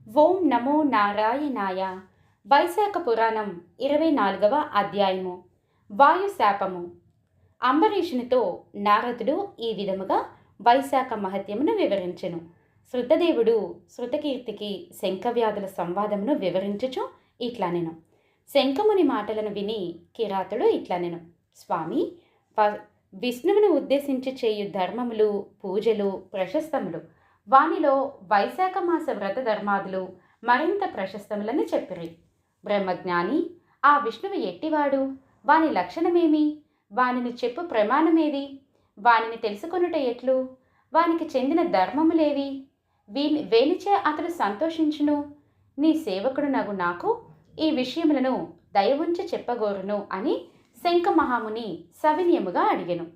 ఓం నమో నారాయణాయ. వైశాఖ పురాణం 24వ అధ్యాయము. వాయుశాపము. అంబరీషునితో నారదుడు ఈ విధముగా వైశాఖ మహత్యమును వివరించెను. శృతదేవుడు శృతకీర్తికి శంఖవ్యాధుల సంవాదమును వివరించుచు ఇట్లనెను. శంఖముని మాటలను విని కిరాతుడు ఇట్లనెను. స్వామి, విష్ణువును ఉద్దేశించి చేయు ధర్మములు, పూజలు ప్రశస్తములు. వానిలో వైశాఖ మాస వ్రత ధర్మాదులు మరింత ప్రశస్తములని చెప్పిరి. బ్రహ్మజ్ఞాని, ఆ విష్ణువు ఎట్టివాడు? వాని లక్షణమేమి? వానిని చెప్పు ప్రమాణమేది? వానిని తెలుసుకొనుట ఎట్లు? వానికి చెందిన ధర్మములేవి? వేనిచే అతడు సంతోషించును? నీ సేవకుడు నగు నాకు ఈ విషయములను దయవుంచి చెప్పగోరును అని శంఖమహాముని సవినయముగా అడిగెను.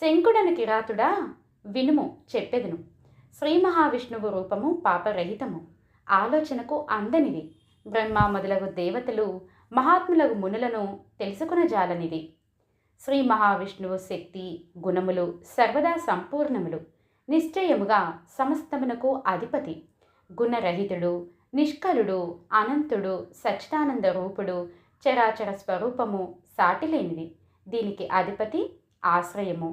శంకుడను కిరాతుడా, వినుము చెప్పెదను. శ్రీ మహావిష్ణువు రూపము పాపరహితము, ఆలోచనకు అందనిది. బ్రహ్మ మొదలగు దేవతలు మహాత్ములగు మునులను తెలుసుకునజాలనిది. శ్రీ మహావిష్ణువు శక్తి గుణములు సర్వదా సంపూర్ణములు, నిశ్చయముగా సమస్తమునకు అధిపతి. గుణరహితుడు, నిష్కలుడు, అనంతుడు, సచ్చిదానంద రూపుడు, చరాచర స్వరూపము సాటిలేనిది. దీనికి అధిపతి ఆశ్రయము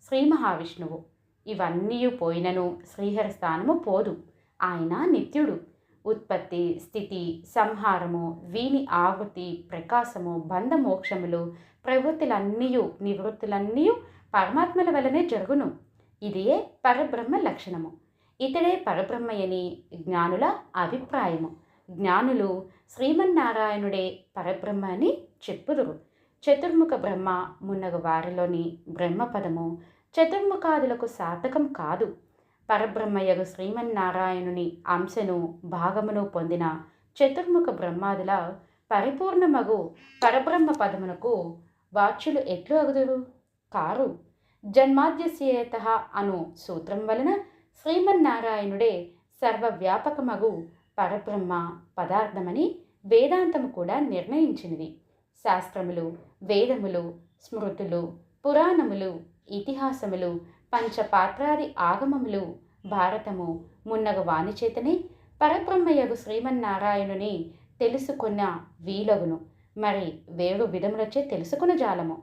శ్రీ మహావిష్ణువు. ఇవన్నీ పోయినను శ్రీహరి స్థానము పోదు. ఆయన నిత్యుడు. ఉత్పత్తి, స్థితి, సంహారము, వీని ఆవృత్తి, ప్రకాశము, బంధమోక్షములు, ప్రవృత్తులన్నీ నివృత్తులన్నీ పరమాత్మల వలనే జరుగును. ఇదే పరబ్రహ్మ లక్షణము. ఇతడే పరబ్రహ్మయని జ్ఞానుల అభిప్రాయము. జ్ఞానులు శ్రీమన్నారాయణుడే పరబ్రహ్మ అని చెప్పుదురు. చతుర్ముఖ బ్రహ్మ మున్నగు వారిలోని బ్రహ్మపదము చతుర్ముఖాదులకు సార్థకం కాదు. పరబ్రహ్మయగు శ్రీమన్నారాయణుని అంశను భాగమును పొందిన చతుర్ముఖ బ్రహ్మాదుల పరిపూర్ణమగు పరబ్రహ్మ పదమునకు వాచ్యులు ఎట్లు అగుదురు? కారు. జన్మాద్యస్యేత అను సూత్రం వలన శ్రీమన్నారాయణుడే సర్వవ్యాపకమగు పరబ్రహ్మ పదార్థమని వేదాంతము కూడా నిర్ణయించినది. శాస్త్రములు, వేదములు, స్మృతులు, పురాణములు, ఇతిహాసములు, పంచపాత్రాది ఆగమములు, భారతము మున్నగ వానిచేతనే పరబ్రహ్మయగు శ్రీమన్నారాయణుని తెలుసుకున్న వీలగును. మరి వేరు విధములచే తెలుసుకున్న జాలము.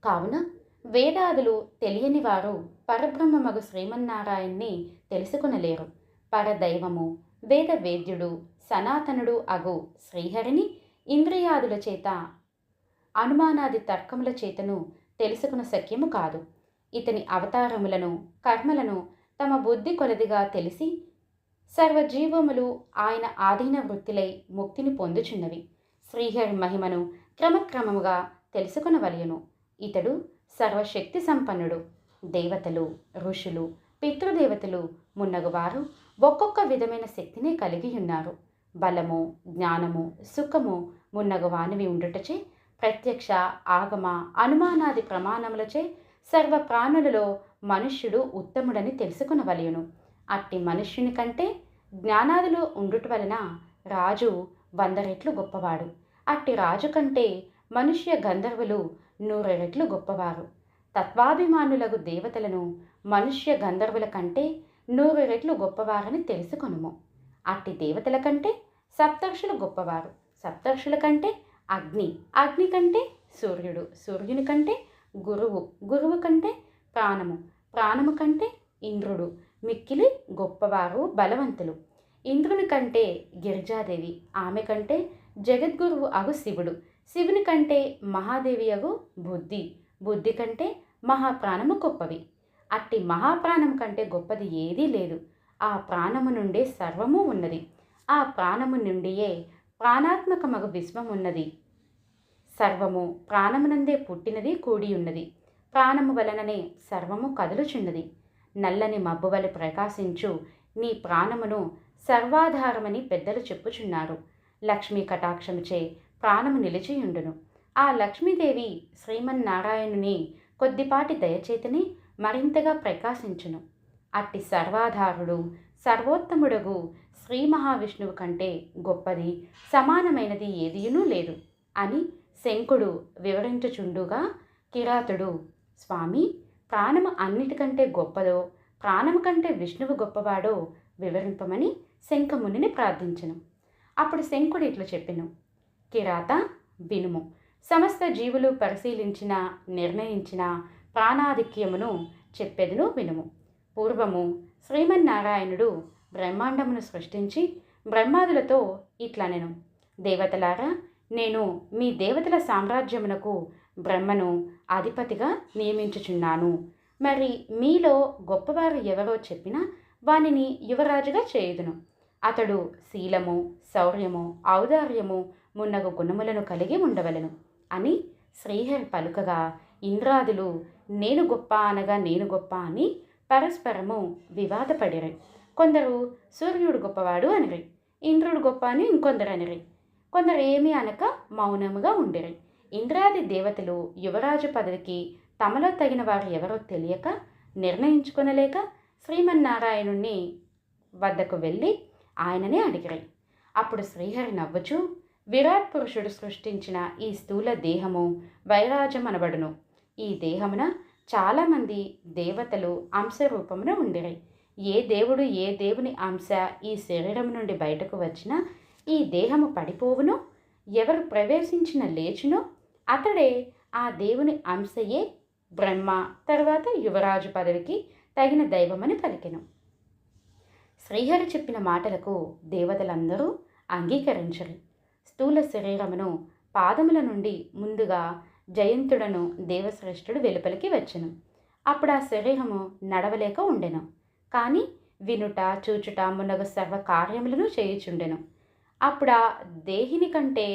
కావున వేదాదులు తెలియని వారు పరబ్రహ్మమగు శ్రీమన్నారాయణ్ణి తెలుసుకునలేరు. పరదైవము, వేద వేద్యుడు, సనాతనుడు అగు శ్రీహరిని ఇంద్రియాదుల చేత, అనుమానాది తర్కముల చేతను తెలుసుకున్న శక్యము కాదు. ఇతని అవతారములను, కర్మలను తమ బుద్ధి కొలదిగా తెలిసి సర్వజీవములు ఆయన ఆధీన వృత్తిలై ముక్తిని పొందుచున్నవి. శ్రీహరి మహిమను క్రమక్రమముగా తెలుసుకునవలయును. ఇతడు సర్వశక్తి సంపన్నుడు. దేవతలు, ఋషులు, పితృదేవతలు మున్నగువారు ఒక్కొక్క విధమైన శక్తిని కలిగి ఉన్నారు. బలము, జ్ఞానము, సుఖము మున్నగు వానివి ఉండుటచే ప్రత్యక్ష, ఆగమ, అనుమానాది ప్రమాణములచే సర్వ ప్రాణులలో మనుష్యుడు ఉత్తముడని తెలుసుకునవలయును. అట్టి మనుష్యుని కంటే జ్ఞానాదులు ఉండుట వలన రాజు 100 రెట్లు గొప్పవాడు. అట్టి రాజు కంటే మనుష్య గంధర్వులు 100 రెట్లు గొప్పవారు. తత్వాభిమానులగు దేవతలను మనుష్య గంధర్వుల కంటే 100 రెట్లు గొప్పవారని తెలుసుకొనుము. అట్టి దేవతల కంటే సప్తర్షులు గొప్పవారు. సప్తర్షుల కంటే అగ్ని, అగ్ని కంటే సూర్యుడు, సూర్యుని కంటే గురువు, గురువు కంటే ప్రాణము, ప్రాణము కంటే ఇంద్రుడు, మిక్కిలి గొప్పవారు బలవంతులు. ఇంద్రుని కంటే గిరిజాదేవి, ఆమె కంటే జగద్గురువు అగు శివుడు, శివుని కంటే మహాదేవి అగు బుద్ధి, బుద్ధి కంటే మహాప్రాణము గొప్పవి. అట్టి మహాప్రాణం కంటే గొప్పది ఏదీ లేదు. ఆ ప్రాణము నుండే సర్వము ఉన్నది. ఆ ప్రాణము నుండియే ప్రాణాత్మకమగు విశ్వమున్నది. సర్వము ప్రాణమునందే పుట్టినది, కూడి ఉన్నది. ప్రాణము వలననే సర్వము కదులుచున్నది. నల్లని మబ్బు వలె ప్రకాశించు నీ ప్రాణమును సర్వాధారమని పెద్దలు చెప్పుచున్నారు. లక్ష్మీ కటాక్షముచే ప్రాణము నిలిచియుండును. ఆ లక్ష్మీదేవి శ్రీమన్నారాయణుని కొద్దిపాటి దయచేతని మరింతగా ప్రకాశించును. అట్టి సర్వాధారుడు, సర్వోత్తముడగు శ్రీ మహావిష్ణువు కంటే గొప్పది, సమానమైనది ఏదియునూ లేదు అని శంకుడు వివరించుచుండుగా కిరాతుడు, స్వామి, ప్రాణము అన్నిటికంటే గొప్పదో, ప్రాణము కంటే విష్ణువు గొప్పవాడో వివరింపమని శంఖమునిని ప్రార్థించెను. అప్పుడు శంఖుడు ఇట్లు చెప్పెను: కిరాత, వినుము. సమస్త జీవులు పరిశీలించిన నిర్ణయించిన ప్రాణాధిక్యమును చెప్పెదను వినుము. పూర్వము శ్రీమన్నారాయణుడు బ్రహ్మాండమును సృష్టించి బ్రహ్మాదులతో ఇట్లనెను: దేవతలారా, నేను మీ దేవతల సామ్రాజ్యమునకు బ్రహ్మను అధిపతిగా నియమించుచున్నాను. మరి మీలో గొప్పవారు ఎవరో చెప్పినా వానిని యువరాజుగా చేయుదును. అతడు శీలము, శౌర్యము, ఔదార్యము మున్నగు గుణములను కలిగి ఉండవలెను అని శ్రీహరి పలుకగా, ఇంద్రాదులు నేను గొప్ప అనగా నేను గొప్ప అని పరస్పరము వివాదపడిరి. కొందరు సూర్యుడు గొప్పవాడు అనిరి, ఇంద్రుడు గొప్ప అని ఇంకొందరు అనిరి. కొందరు ఏమీ అనక మౌనముగా ఉండిరి. ఇంద్రాది దేవతలు యువరాజు పదవికి తమలో తగిన వారు ఎవరో తెలియక నిర్ణయించుకొనలేక శ్రీమన్నారాయణుణ్ణి వద్దకు వెళ్ళి ఆయననే అడిగిరి. అప్పుడు శ్రీహరి నవ్వుచూ, విరాట్ పురుషుడు సృష్టించిన ఈ స్థూల దేహము వైరాజం అనబడును. ఈ దేహమున చాలామంది దేవతలు అంశరూపమున ఉండిరి. ఏ దేవుడు ఏ దేవుని అంశ ఈ శరీరం నుండి బయటకు వచ్చినా ఈ దేహము పడిపోవునో, ఎవరు ప్రవేశించిన లేచునో అతడే ఆ దేవుని అంశయే బ్రహ్మ, తర్వాత యువరాజు పదవికి తగిన దైవమని పలికెను. శ్రీహరి చెప్పిన మాటలకు దేవతలందరూ అంగీకరించరు. స్థూల శరీరమును పాదముల నుండి ముందుగా జయంతుడను దేవశ్రేష్ఠుడు వెలుపలికి వచ్చెను. అప్పుడు ఆ శరీరము నడవలేక ఉండెను, కానీ వినుట చూచుట మున్నగు సర్వ కార్యములను చేయుచుండెను. అప్పుడు ఆ దేహిని కంటే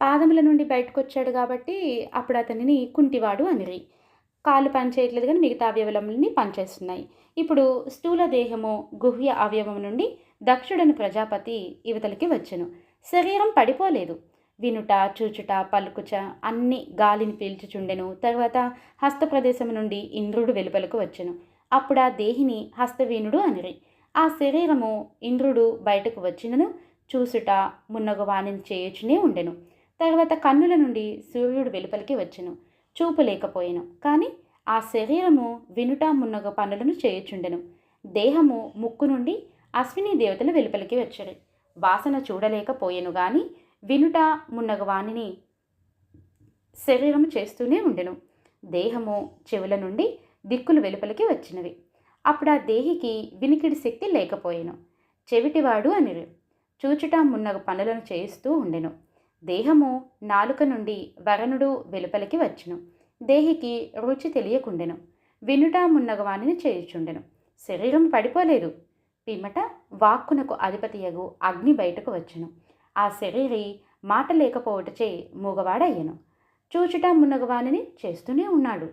పాదముల నుండి బయటకు వచ్చాడు కాబట్టి అప్పుడు అతనిని కుంటివాడు అనిరి. కాళ్ళు పనిచేయట్లేదు కానీ మిగతా అవయవములని పనిచేస్తున్నాయి. ఇప్పుడు స్థూల దేహము గుహ్య అవయవం నుండి దక్షుడని ప్రజాపతి యువతలకి వచ్చెను. శరీరం పడిపోలేదు. వినుట చూచుట పలుకుచ అన్ని గాలిని పీల్చుచుండెను. తర్వాత హస్త ప్రదేశం నుండి ఇంద్రుడు వెలుపలకు వచ్చెను. అప్పుడు ఆ దేహిని హస్తవీనుడు అనిరి. ఆ శరీరము ఇంద్రుడు బయటకు వచ్చినను చూసుట మున్నగు వాణిని చేయుచునే ఉండెను. తర్వాత కన్నుల నుండి సూర్యుడు వెలుపలికి వచ్చెను. చూపు లేకపోయెను, కానీ ఆ శరీరము వినుట మున్నగ పనులను చేయుచుండెను. దేహము ముక్కు నుండి అశ్విని దేవతలు వెలుపలికి వచ్చారు. వాసన చూడలేకపోయెను, గాని వినుట మున్నగ వాణిని శరీరము చేస్తూనే ఉండెను. దేహము చెవుల నుండి దిక్కులు వెలుపలికి వచ్చినవి. అప్పుడు ఆ దేహికి వినికిడి శక్తి లేకపోయెను. చెవిటివాడు అనిరు. చూచుట మున్నగ పనులను చేయిస్తూ ఉండెను. దేహము నాలుక నుండి వరణుడు వెలుపలికి వచ్చును. దేహికి రుచి తెలియకుండెను. వినుట మున్నగవాణిని చేయుచుండెను. శరీరం పడిపోలేదు. పిమ్మట వాక్కునకు అధిపతియగు అగ్ని బయటకు వచ్చును. ఆ శరీరి మాట లేకపోవటచే మూగవాడయ్యను. చూచుట మున్నగవాణిని చేస్తూనే ఉన్నాడు.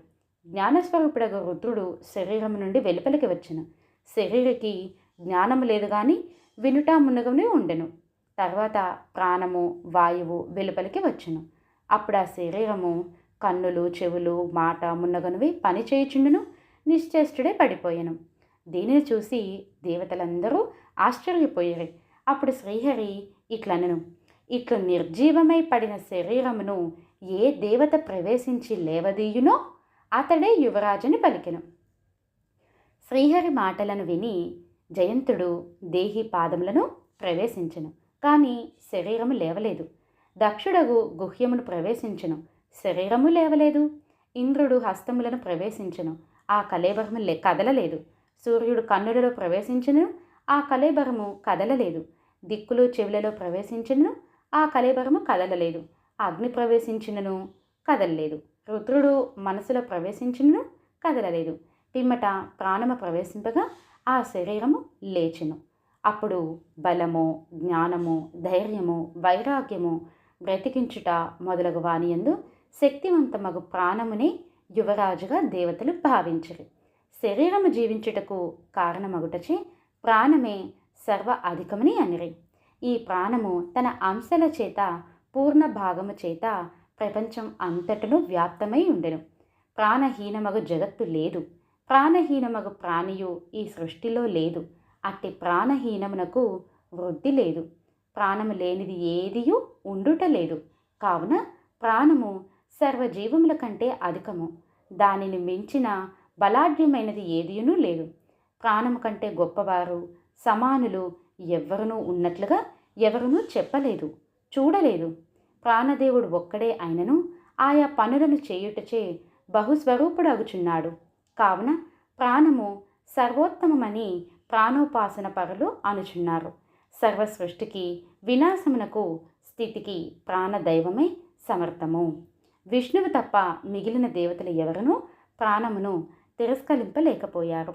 జ్ఞానస్వరూపుడగు రుద్రుడు శరీరం నుండి వెలుపలికి వచ్చును. శరీరికి జ్ఞానము లేదు గాని వినుట మున్నగనే ఉండెను. తర్వాత ప్రాణము వాయువు వెలుపలికి వచ్చును. అప్పుడు ఆ శరీరము కన్నులు చెవులు మాట మున్నగనువి పని చేయుచుండును. నిశ్చేష్టుడే పడిపోయాను. దీనిని చూసి దేవతలందరూ ఆశ్చర్యపోయారు. అప్పుడు శ్రీహరి ఇట్లనెను: ఇట్లు నిర్జీవమై పడిన శరీరమును ఏ దేవత ప్రవేశించి లేవదీయునో అతడే యువరాజుని పలికెను. శ్రీహరి మాటలను విని జయంతుడు దేహి పాదములను ప్రవేశించెను, కానీ శరీరము లేవలేదు. దక్షుడగు గుహ్యమును ప్రవేశించెను, శరీరము లేవలేదు. ఇంద్రుడు హస్తములను ప్రవేశించెను, ఆ కళేబరము కదలలేదు. సూర్యుడు కన్నులలో ప్రవేశించెను, ఆ కళేబరము కదలలేదు. దిక్కులు చెవులలో ప్రవేశించెను, ఆ కళేబరము కదలలేదు. అగ్ని ప్రవేశించినను కదలలేదు. రుద్రుడు మనసులో ప్రవేశించినను కదలలేదు. పిమ్మట ప్రాణము ప్రవేశింపగా ఆ శరీరము లేచెను. అప్పుడు బలము, జ్ఞానము, ధైర్యము, వైరాగ్యము, బ్రతికించుట మొదలగు వానియందు శక్తివంతమగు ప్రాణమునే యువరాజుగా దేవతలు భావించరు. శరీరము జీవించుటకు కారణమగుటచే ప్రాణమే సర్వ అధికమని అనిరి. ఈ ప్రాణము తన అంశల చేత పూర్ణ భాగము చేత ప్రపంచం అంతటను వ్యాప్తమై ఉండెను. ప్రాణహీనమగు జగత్తు లేదు. ప్రాణహీనమగు ప్రాణియు ఈ సృష్టిలో లేదు. అట్టి ప్రాణహీనమునకు వృద్ధి లేదు. ప్రాణము లేనిది ఏదియూ ఉండుట లేదు. కావున ప్రాణము సర్వజీవముల కంటే అధికము. దానిని మించిన బలాఢ్యమైనది ఏదీనూ లేదు. ప్రాణము కంటే గొప్పవారు, సమానులు ఎవ్వరునూ ఉన్నట్లుగా ఎవరునూ చెప్పలేదు, చూడలేదు. ప్రాణదేవుడు ఒక్కడే అయినను ఆయా పనులను చేయుటచే బహుస్వరూపుడగుచున్నాడు. కావున ప్రాణము సర్వోత్తమమని ప్రాణోపాసన పరులు అనుచున్నారు. సర్వ సృష్టికి వినాశమునకు స్థితికి ప్రాణదైవమే సమర్థము. విష్ణువు తప్ప మిగిలిన దేవతలు ఎవరునూ ప్రాణమును తిరస్కరింపలేకపోయారు.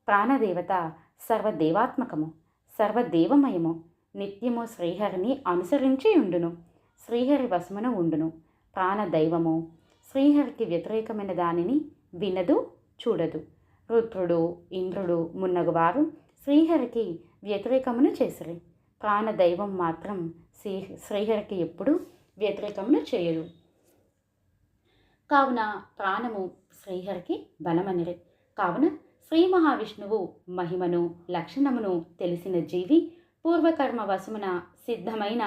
ప్రాణదేవత సర్వదేవాత్మకము, సర్వదేవమయము, నిత్యము శ్రీహరిని అనుసరించి ఉండును, శ్రీహరి వశమున ఉండును. ప్రాణదైవము శ్రీహరికి వ్యతిరేకమైన దానిని వినదు, చూడదు. రుద్రుడు, ఇంద్రుడు మున్నగువారు శ్రీహరికి వ్యతిరేకమును చేసిరి. ప్రాణదైవం మాత్రం శ్రీహరికి ఎప్పుడు వ్యతిరేకమును చేయదు. కావున ప్రాణము శ్రీహరికి బలమనిరి. కావున శ్రీ మహావిష్ణువు మహిమను లక్షణమును తెలిసిన జీవి పూర్వకర్మ వశమున సిద్ధమైన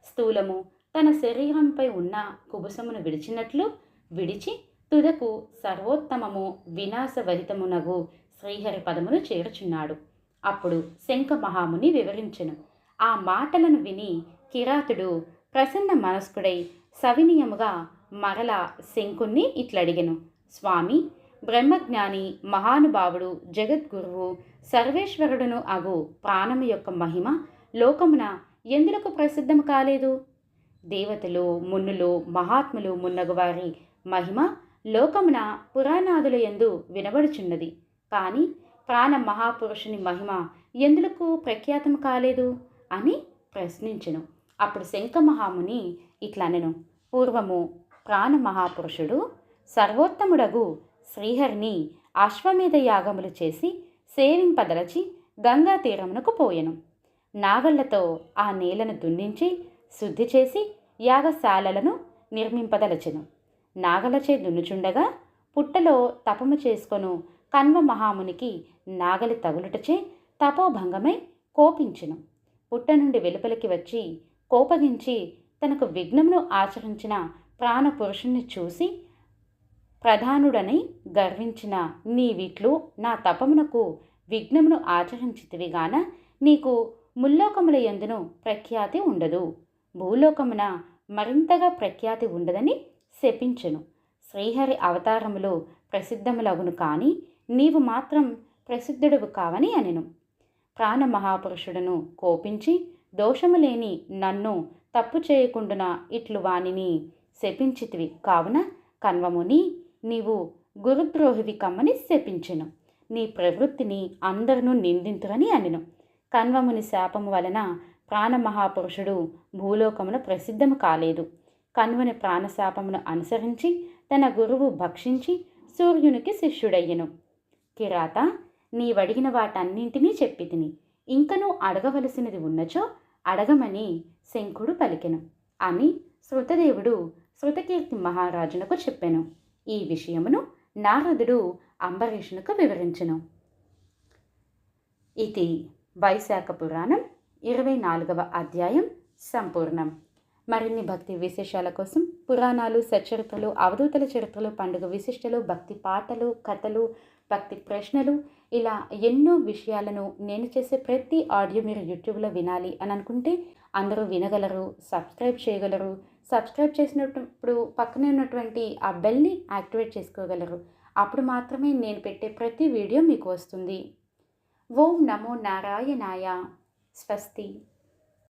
స్థూలము తన శరీరంపై ఉన్న కుబుసమును విడిచినట్లు విడిచి తుదకు సర్వోత్తమము వినాశవహితమునగు శ్రీహరి పదమును చేర్చున్నాడు. అప్పుడు శంఖ మహాముని వివరించెను. ఆ మాటలను విని కిరాతుడు ప్రసన్న మనస్కుడై సవినీయముగా మరల శంకుణ్ణి ఇట్లడిగెను. స్వామి, బ్రహ్మజ్ఞాని మహానుభావుడు జగద్గురువు సర్వేశ్వరుడును అగు ప్రాణము యొక్క మహిమ లోకమున ఎందులకు ప్రసిద్ధము కాలేదు? దేవతలు, మునులు, మహాత్ములు మున్నగువారి మహిమ లోకమున పురాణాదుల యందు వినబడుచున్నది. కానీ ప్రాణ మహాపురుషుని మహిమ ఎందులకు ప్రఖ్యాతము కాలేదు అని ప్రశ్నించెను. అప్పుడు శంఖమహాముని ఇట్లనెను. పూర్వము ప్రాణ మహాపురుషుడు సర్వోత్తముడగు శ్రీహరిని అశ్వమేధ యాగములు చేసి సేవింపదలచి గంగా తీరమునకు పోయెను. నాగళ్లతో ఆ నేలను దున్నించి శుద్ధి చేసి యాగశాలలను నిర్మింపదలచెను. నాగలచే దున్నుచుండగా పుట్టలో తపము చేసుకొను కన్వ మహామునికి నాగలి తగులుటచే తపోభంగమై కోపించెను. పుట్ట నుండి వెలుపలికి వచ్చి కోపగించి తనకు విఘ్నమును ఆచరించిన ప్రాణపురుషుణ్ణి చూసి ప్రధానుడని గర్వించిన నీవిట్లు నా తపమునకు విఘ్నమును ఆచరించితివిగాన నీకు ముల్లోకముల యందును ప్రఖ్యాతి ఉండదు, భూలోకమున మరింతగా ప్రఖ్యాతి ఉండదని శపించెను. శ్రీహరి అవతారములు ప్రసిద్ధములగును కానీ నీవు మాత్రం ప్రసిద్ధుడవు కావని అనెను. ప్రాణ మహాపురుషుడును కోపించి దోషము లేని నన్ను తప్పు చేయకుండున ఇట్లు వానిని శపించితివి కావున కన్వముని నీవు గురుద్రోహివి కమ్మని శపించెను. నీ ప్రవృత్తిని అందరూ నిందింతురని అనెను. కన్వముని శాపము వలన ప్రాణమహాపురుషుడు భూలోకమున ప్రసిద్ధము కాలేదు. కన్వని ప్రాణశాపమును అనుసరించి తన గురువు భక్షించి సూర్యునికి శిష్యుడయ్యెను. కిరాత, నీవడిగిన వాటన్నింటినీ చెప్పితిని. ఇంకనూ అడగవలసినది ఉన్నచో అడగమని శంఖుడు పలికెను అని శృతదేవుడు శృతకీర్తి మహారాజునకు చెప్పెను. ఈ విషయమును నారదుడు అంబరీషునకు వివరించెను. ఇది వైశాఖ పురాణం 24వ అధ్యాయం సంపూర్ణం. మరిన్ని భక్తి విశేషాల కోసం పురాణాలు, సచ్చరిత్రలు, అవధూతల చరిత్రలు, పండుగ విశిష్టలు, భక్తి పాటలు, కథలు, భక్తి ప్రశ్నలు ఇలా ఎన్నో విషయాలను నేను చేసే ప్రతి ఆడియో మీరు యూట్యూబ్లో వినాలి అని అనుకుంటే అందరూ వినగలరు, సబ్స్క్రైబ్ చేయగలరు. సబ్స్క్రైబ్ చేసినప్పుడు పక్కనే ఉన్నటువంటి ఆ బెల్ని యాక్టివేట్ చేసుకోగలరు. అప్పుడు మాత్రమే నేను పెట్టే ప్రతి వీడియో మీకు వస్తుంది. ఓం నమో నారాయణాయ. స్వస్తి.